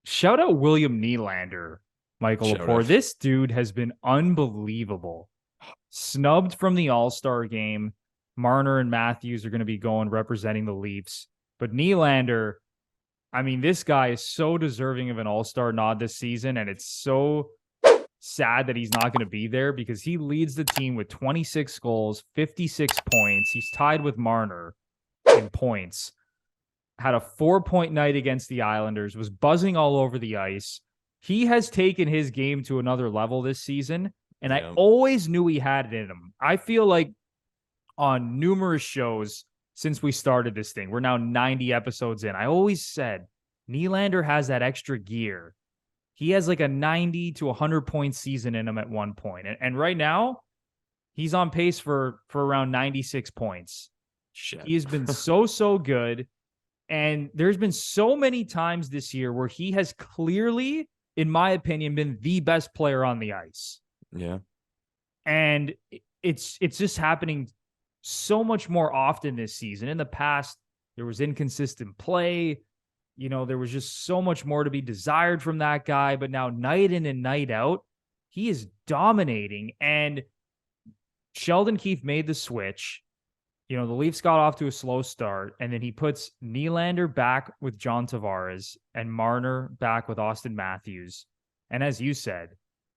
shout out William Nylander, Michael Shout Lepore. out. This dude has been unbelievable. Snubbed from the All-Star game. Marner and Matthews are going to be going representing the Leafs. But Nylander, I mean, this guy is so deserving of an All-Star nod this season, and it's so sad that he's not going to be there because he leads the team with 26 goals, 56 points. He's tied with Marner in points. Had a 4-point night against the Islanders, was buzzing all over the ice. He has taken his game to another level this season, and I always knew he had it in him. I feel like on numerous shows since we started this thing, we're now 90 episodes in, I always said Nylander has that extra gear. He has like a 90 to 100 point season in him at one point. And right now, he's on pace for around 96 points. Shit. He has been so good. And there's been so many times this year where he has clearly, in my opinion, been the best player on the ice. Yeah. And it's just happening so much more often this season. In the past, there was inconsistent play. You know, there was just so much more to be desired from that guy. But now, night in and night out, he is dominating. And Sheldon Keefe made the switch. You know, the Leafs got off to a slow start, and then he puts Nylander back with John Tavares and Marner back with Austin Matthews. And as you said,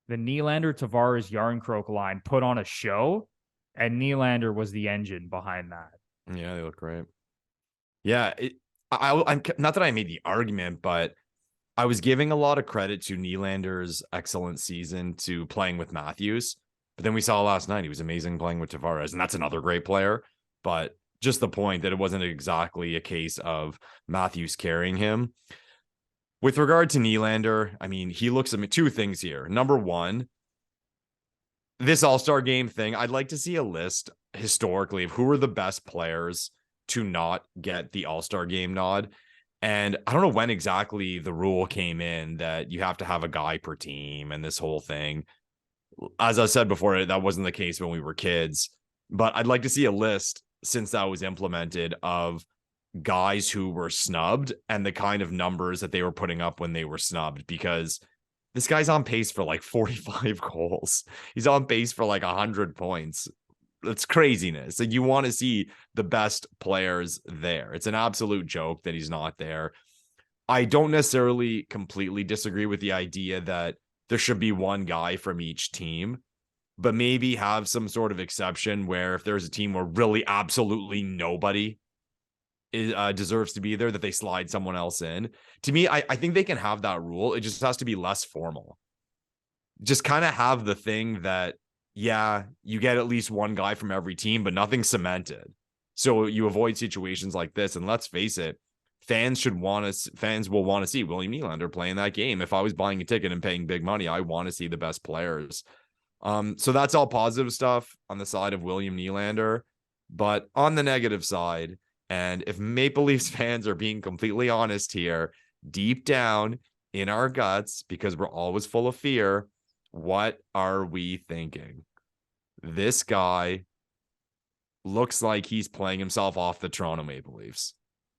the Nylander-Tavares Yarncroke line put on a show, and Nylander was the engine behind that. Yeah, they look great. Yeah, I'm not that I made the argument, but I was giving a lot of credit to Nylander's excellent season to playing with Matthews. But then we saw last night, he was amazing playing with Tavares, and that's another great player. But just the point that it wasn't exactly a case of Matthews carrying him. With regard to Nylander, I mean, he looks at two things here. Number one, this All-Star game thing, I'd like to see a list historically of who are the best players to not get the All-Star game nod. And I don't know when exactly the rule came in that you have to have a guy per team and this whole thing. As I said before, that wasn't the case when we were kids. But I'd like to see a list since that was implemented of guys who were snubbed and the kind of numbers that they were putting up when they were snubbed, because this guy's on pace for like 45 goals. He's on pace for like 100 points. It's craziness. Like, you want to see the best players there. It's an absolute joke that he's not there. I don't necessarily completely disagree with the idea that there should be one guy from each team, but maybe have some sort of exception where if there's a team where really absolutely nobody deserves to be there, that they slide someone else in. To me, I think they can have that rule. It just has to be less formal. Just kind of have the thing that, yeah, you get at least one guy from every team, but nothing cemented. So you avoid situations like this. And let's face it, fans will want to see William Nylander playing that game. If I was buying a ticket and paying big money, I want to see the best players. So that's all positive stuff on the side of William Nylander. But on the negative side, and if Maple Leafs fans are being completely honest here, deep down in our guts, because we're always full of fear, what are we thinking? This guy looks like he's playing himself off the Toronto Maple Leafs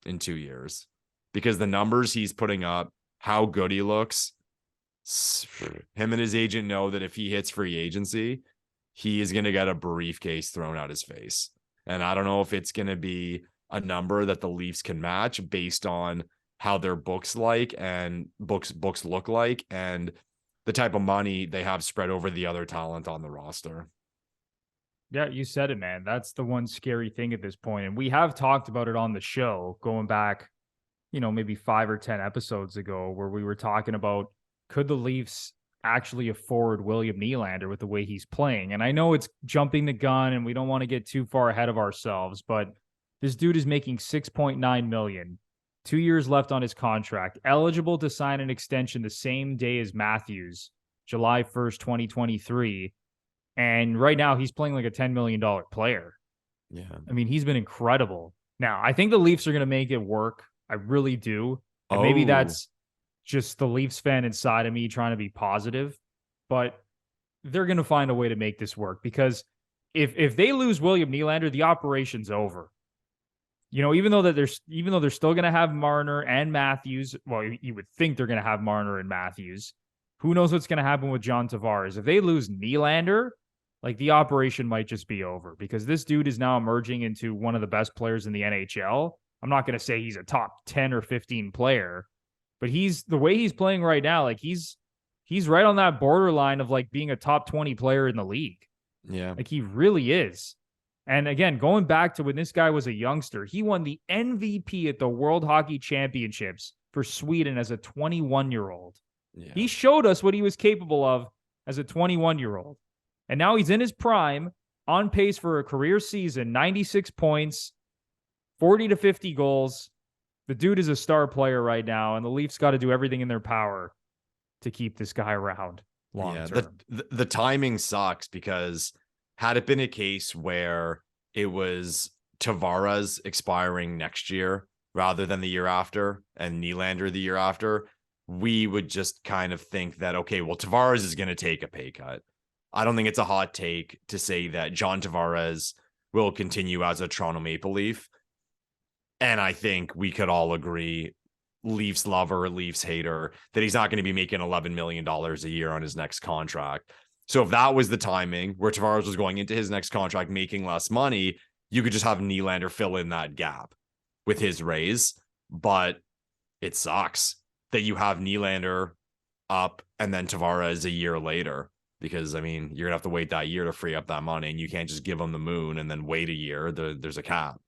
in 2 years, because the numbers he's putting up, how good he looks, him and his agent know that if he hits free agency, he is going to get a briefcase thrown at his face. And I don't know if it's going to be a number that the Leafs can match based on how their books look like and the type of money they have spread over the other talent on the roster. Yeah, you said it, man. That's the one scary thing at this point. And we have talked about it on the show going back, maybe 5 or 10 episodes ago, where we were talking about, could the Leafs actually afford William Nylander with the way he's playing? And I know it's jumping the gun and we don't want to get too far ahead of ourselves, but this dude is making $6.9 million, 2 years left on his contract, eligible to sign an extension the same day as Matthews, July 1st, 2023. And right now he's playing like a $10 million player. Yeah. I mean, he's been incredible. Now, I think the Leafs are going to make it work. I really do. And maybe that's just the Leafs fan inside of me trying to be positive, but they're going to find a way to make this work, because if they lose William Nylander, the operation's over. even though they're still going to have Marner and Matthews, well, you would think they're going to have Marner and Matthews. Who knows what's going to happen with John Tavares? If they lose Nylander, like the operation might just be over because this dude is now emerging into one of the best players in the NHL. I'm not going to say he's a top 10 or 15 player, but the way he's playing right now, like he's right on that borderline of like being a top 20 player in the league. Yeah. Like he really is. And again, going back to when this guy was a youngster, he won the MVP at the World Hockey Championships for Sweden as a 21-year-old. Yeah. He showed us what he was capable of as a 21-year-old. And now he's in his prime, on pace for a career season, 96 points, 40 to 50 goals. The dude is a star player right now, and the Leafs got to do everything in their power to keep this guy around long term. The timing sucks because had it been a case where it was Tavares expiring next year rather than the year after and Nylander the year after, we would just kind of think that, okay, well, Tavares is going to take a pay cut. I don't think it's a hot take to say that John Tavares will continue as a Toronto Maple Leaf. And I think we could all agree, Leafs lover, Leafs hater, that he's not going to be making $11 million a year on his next contract. So if that was the timing where Tavares was going into his next contract making less money, you could just have Nylander fill in that gap with his raise. But it sucks that you have Nylander up and then Tavares a year later, because, I mean, you're going to have to wait that year to free up that money, and you can't just give him the moon and then wait a year. There's a cap.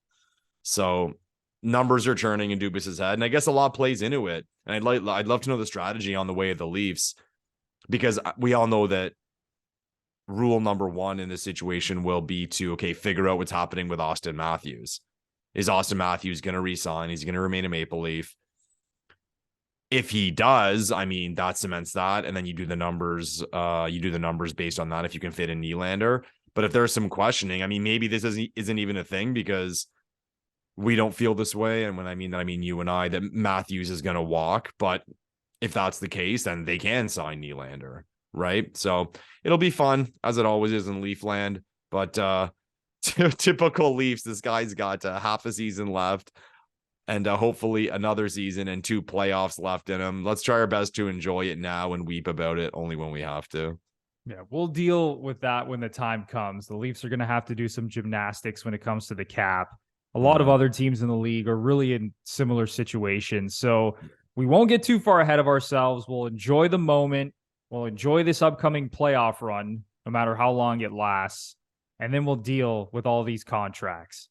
So numbers are churning in Dubas's head, and I guess a lot plays into it. And I'd love to know the strategy on the way of the Leafs, because we all know that rule number one in this situation will be to, okay, figure out what's happening with Austin Matthews. Is Austin Matthews going to resign? He's going to remain a Maple Leaf. If he does, I mean, that cements that. And then you do the numbers. You do the numbers based on that if you can fit in Nylander. But if there's some questioning, I mean, maybe this isn't even a thing because we don't feel this way. And when I mean that, I mean you and I, that Matthews is going to walk. But if that's the case, then they can sign Nylander, right? So it'll be fun, as it always is in Leafland. But typical Leafs, this guy's got half a season left. And hopefully another season and 2 playoffs left in him. Let's try our best to enjoy it now and weep about it only when we have to. Yeah, we'll deal with that when the time comes. The Leafs are going to have to do some gymnastics when it comes to the cap. A lot of other teams in the league are really in similar situations. So we won't get too far ahead of ourselves. We'll enjoy the moment. We'll enjoy this upcoming playoff run, no matter how long it lasts. And then we'll deal with all these contracts.